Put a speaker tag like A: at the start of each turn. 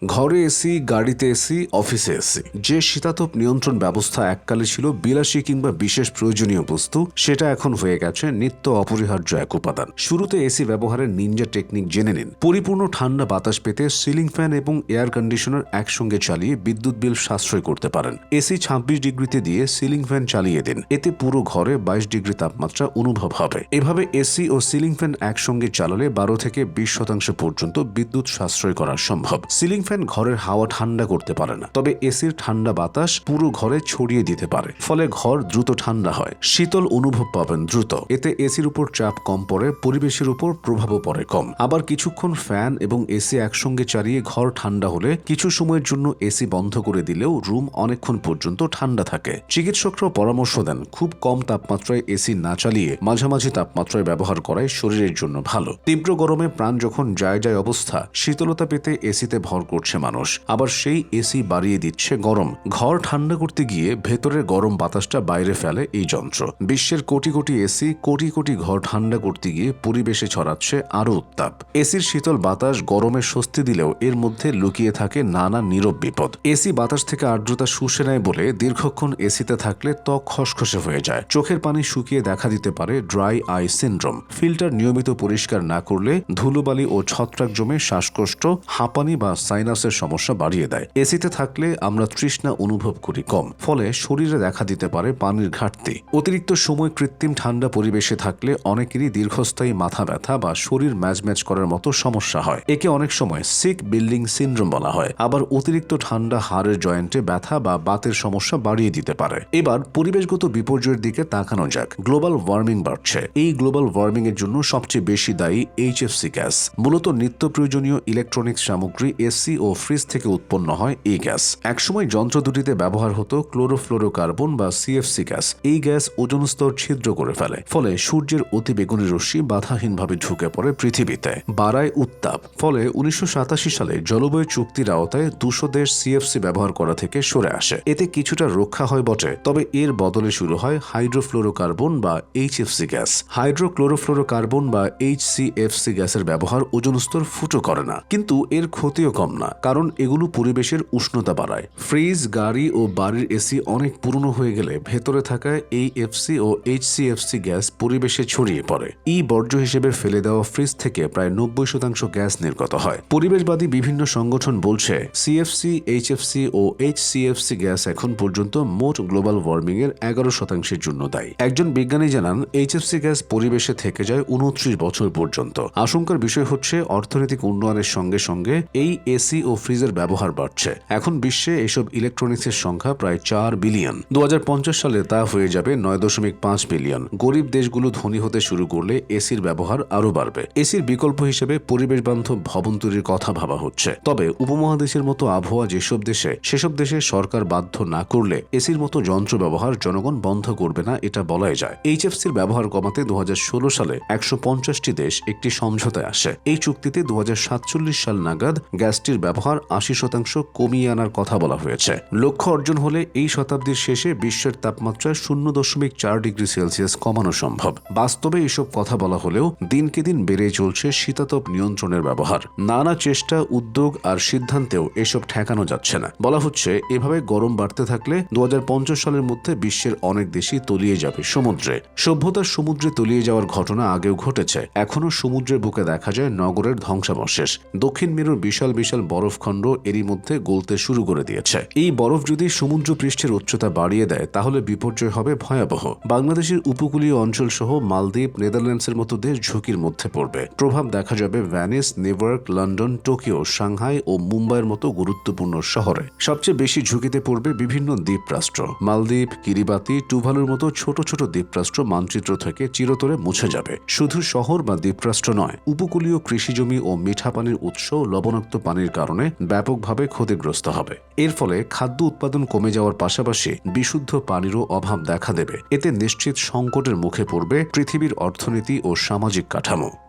A: ঘরে এসি, গাড়িতে এসি, অফিসে এসি। যে শীতাতপ নিয়ন্ত্রণ ব্যবস্থা এককালে ছিল বিলাসী কিংবা বিশেষ প্রয়োজনীয় বস্তু, সেটা এখন হয়ে গেছে নিত্য অপরিহার্য এক উপাদান। শুরুতে এসি ব্যবহারের নিনজা টেকনিক জেনে নিন। পরিপূর্ণ ঠান্ডা বাতাস পেতে সিলিং ফ্যান এবং এয়ার কন্ডিশনার একসঙ্গে চালিয়ে বিদ্যুৎ বিল সাশ্রয় করতে পারেন। এসি 26 ডিগ্রিতে দিয়ে সিলিং ফ্যান চালিয়ে দিন, এতে পুরো ঘরে 22 ডিগ্রি তাপমাত্রা অনুভব হবে। এভাবে এসি ও সিলিং ফ্যান একসঙ্গে চালালে 12 থেকে 20% পর্যন্ত বিদ্যুৎ সাশ্রয় করা সম্ভব। সিলিং ফ্যান ঘরের হাওয়া ঠান্ডা করতে পারে না, তবে এসির ঠান্ডা বাতাস পুরো ঘরে ছড়িয়ে দিতে পারে, ফলে ঘর দ্রুত ঠান্ডা হয়, শীতল অনুভব পাবেন দ্রুত। এতে এসির উপর চাপ কম পড়ে, পরিবেশের উপর প্রভাবও পড়ে কম। আবার কিছুক্ষণ ফ্যান এবং এসি একসঙ্গে চালিয়ে ঘর ঠান্ডা হলে কিছু সময়ের জন্য এসি বন্ধ করে দিলেও রুম অনেকক্ষণ পর্যন্ত ঠান্ডা থাকে। চিকিৎসকরাও পরামর্শ দেন খুব কম তাপমাত্রায় এসি না চালিয়ে মাঝামাঝি তাপমাত্রায় ব্যবহার করাই শরীরের জন্য ভালো। তীব্র গরমে প্রাণ যখন যায় যায় অবস্থা, শীতলতা পেতে এসিতে ভর করছে মানুষ, আবার সেই এসি বাড়িয়ে দিচ্ছে গরম। ঘর ঠান্ডা করতে গিয়ে ভেতরের গরম বাতাসটা বাইরে ফেলে এই যন্ত্র। বিশ্বের কোটি কোটি এসি কোটি কোটি ঘর ঠান্ডা করতে গিয়ে পরিবেশে ছড়াচ্ছে আরও উত্তাপ। এসির শীতল বাতাস গরমে স্বস্তি দিলেও এর মধ্যে লুকিয়ে থাকে নানা নীরব বিপদ। এসি বাতাস থেকে আর্দ্রতা শুষে নেয় বলে দীর্ঘক্ষণ এসিতে থাকলে ত্বক খসখসে হয়ে যায়, চোখের পানি শুকিয়ে দেখা দিতে পারে ড্রাই আই সিনড্রোম। ফিল্টার নিয়মিত পরিষ্কার না করলে ধুলোবালি ও ছত্রাক জমে শ্বাসকষ্ট, হাঁপানি বা সাইনাসের সমস্যা বাড়িয়ে দেয়। এসিতে থাকলে আমরা তৃষ্ণা অনুভব করি কম, ফলে শরীরে দেখা দিতে পারে পানির ঘাটতি। অতিরিক্ত সময় কৃত্রিম ঠান্ডা পরিবেশে থাকলে অনেকেরই দীর্ঘস্থায়ী মাথা ব্যথা বা শরীর ম্যাজম্যাজ করার মতো সমস্যা হয়। একে অনেক সময় সিক বিল্ডিং সিনড্রোম বলা হয়। আবার অতিরিক্ত ঠান্ডা হাড়ের জয়েন্টে ব্যথা বা বাতের সমস্যা বাড়িয়ে দিতে পারে। এবার পরিবেশগত বিপর্যয়ের দিকে তাকানো যাক। গ্লোবাল ওয়ার্মিং বাড়ছে। এই গ্লোবাল ওয়ার্মিং এর জন্য সবচেয়ে বেশি দায়ী এইচএফসি গ্যাস। মূলত নিত্য প্রয়োজনীয় ইলেকট্রনিক্স সামগ্রী, এসি ও ফ্রিজ থেকে উৎপন্ন হয় এই গ্যাস। একসময় যন্ত্র দুটিতে ব্যবহার হতো ক্লোরোফ্লোরোকার্বন বা সিএফসি গ্যাস। এই গ্যাস ওজোন স্তর ছিদ্র করে ফেলে, ফলে সূর্যের অতিবেগুনি রশ্মি বাধাহীনভাবে ঢুকে পড়ে পৃথিবীতে, বাড়ায় উত্তাপ। ফলে 1987 সালে জলবায়ু চুক্তির আওতায় 200 দেশ সিএফসি ব্যবহার করা থেকে সরে আসে। এতে কিছুটা রক্ষা হয় বটে, তবে এর বদলে শুরু হয় হাইড্রোফ্লোরোকার্বন বা এইচএফসি গ্যাস। হাইড্রোক্লোরোফ্লোরোকার্বন বা এইচসিএফসি গ্যাসের ব্যবহার ওজোন স্তর ফুটো করে না, কিন্তু এর ক্ষতিও কম না, কারণ এগুলো পরিবেশের উষ্ণতা বাড়ায়। ফ্রিজ, গাড়ি ও বাড়ির এসি অনেক পুরনো হয়ে গেলে ভেতরে থাকা এইএফসি ও এইচসিএফসি গ্যাস পরিবেশে ছড়িয়ে পড়ে। বর্জ্য হিসেবে ফেলে দেওয়া ফ্রিজ থেকে প্রায় 90% গ্যাস নির্গত হয়। পরিবেশবাদী বিভিন্ন সংগঠন বলছে সিএফসি, এইচএফসি ও এইচসিএফসি গ্যাস এখন পর্যন্ত মোট গ্লোবাল ওয়ার্মিং এর 11% জন্য দায়ী। একজন বিজ্ঞানী জানান, এইচএফসি গ্যাস পরিবেশে থেকে যায় 29 বছর পর্যন্ত। আশঙ্কার বিষয় হচ্ছে অর্থনৈতিক উন্নয়নের সঙ্গে সঙ্গে এই এসি ও ফ্রিজের ব্যবহার বাড়ছে। এখন বিশ্বে এসব ইলেকট্রনিক্সের সংখ্যা প্রায় 4 বিলিয়ন। 2050 সালে তা হয়ে যাবে 9.5 বিলিয়ন। গরিব দেশগুলো ধনী হতে শুরু করলে এসির ব্যবহার আরও বাড়বে। এসির বিকল্প হিসেবে পরিবেশ বান্ধব ভবন তৈরির কথা ভাবা হচ্ছে। তবে উপমহাদেশের মতো আবহাওয়া যেসব দেশে, সেসব দেশে সরকার বাধ্য না করলে এসির মতো যন্ত্র ব্যবহার জনগণ বন্ধ করবে না, এটা বলাই যায়। এইচএফসির ব্যবহার কমাতে 2016 সালে 150টি দেশ একটি সমঝোতায় আসে। এই চুক্তিতে 2047 সাল নাগাদ গ্যাসটির ব্যবহার 80% কমিয়ে আনার কথা বলা হয়েছে। লক্ষ্য অর্জন হলে এই শতাব্দীর শেষে বিশ্বের তাপমাত্রা 0.4 ডিগ্রি সেলসিয়াস কমানো সম্ভব। বাস্তবে এসব কথা বলা হলেও দিনকে দিন বেড়ে চলছে শীতাতপ নিয়ন্ত্রণের ব্যবহার। নানা চেষ্টা, উদ্যোগ আর সিদ্ধান্তেও এসব ঠেকানো যাচ্ছে না। বলা হচ্ছে, এভাবে গরম বাড়তে থাকলে 2050 সালের মধ্যে বিশ্বের অনেক দেশই তলিয়ে যাবে সমুদ্রে। সভ্যতার সমুদ্রে তলিয়ে যাওয়ার ঘটনা আগেও ঘটেছে। এখনও সমুদ্রের বুকে দেখা যায় নগরের ধ্বংসাবশেষ। দক্ষিণ মেরুর বিশাল বিশাল বরফখণ্ড এরই মধ্যে গলতে শুরু করে দিয়েছে। এই বরফ যদি সমুদ্র পৃষ্ঠের উচ্চতা বাড়িয়ে দেয়, তাহলে বিপর্যয় হবে ভয়াবহ। বাংলাদেশের উপকূলীয় অঞ্চল সহ মালদ্বীপ, নেদারল্যান্ডসের মতো দেশ ঝুঁকির মধ্যে পড়বে। প্রভাব দেখা যাবে Venice, New York, London, Tokyo, Shanghai ও মুম্বাইয়ের মতো গুরুত্বপূর্ণ শহরে। সবচেয়ে বেশি ঝুঁকিতে পড়বে বিভিন্ন দ্বীপরাষ্ট্র। মালদ্বীপ, কিরিবাতি, টুভালুর মতো ছোট ছোট দ্বীপরাষ্ট্র মানচিত্র থেকে চিরতরে মুছে যাবে। শুধু শহর বা দ্বীপরাষ্ট্র নয়, উপকূলীয় কৃষিজমি ও মিঠা পানির উৎস লবণাক্ত পানির কারণে ব্যাপকভাবে ক্ষতিগ্রস্ত হবে। এর ফলে খাদ্য উৎপাদন কমে যাওয়ার পাশাপাশি বিশুদ্ধ পানিরও অভাব দেখা দেবে। এতে নিশ্চিত সংকটের মুখে পড়বে পৃথিবীর অর্থনীতি ও সামাজিক কাঠামো।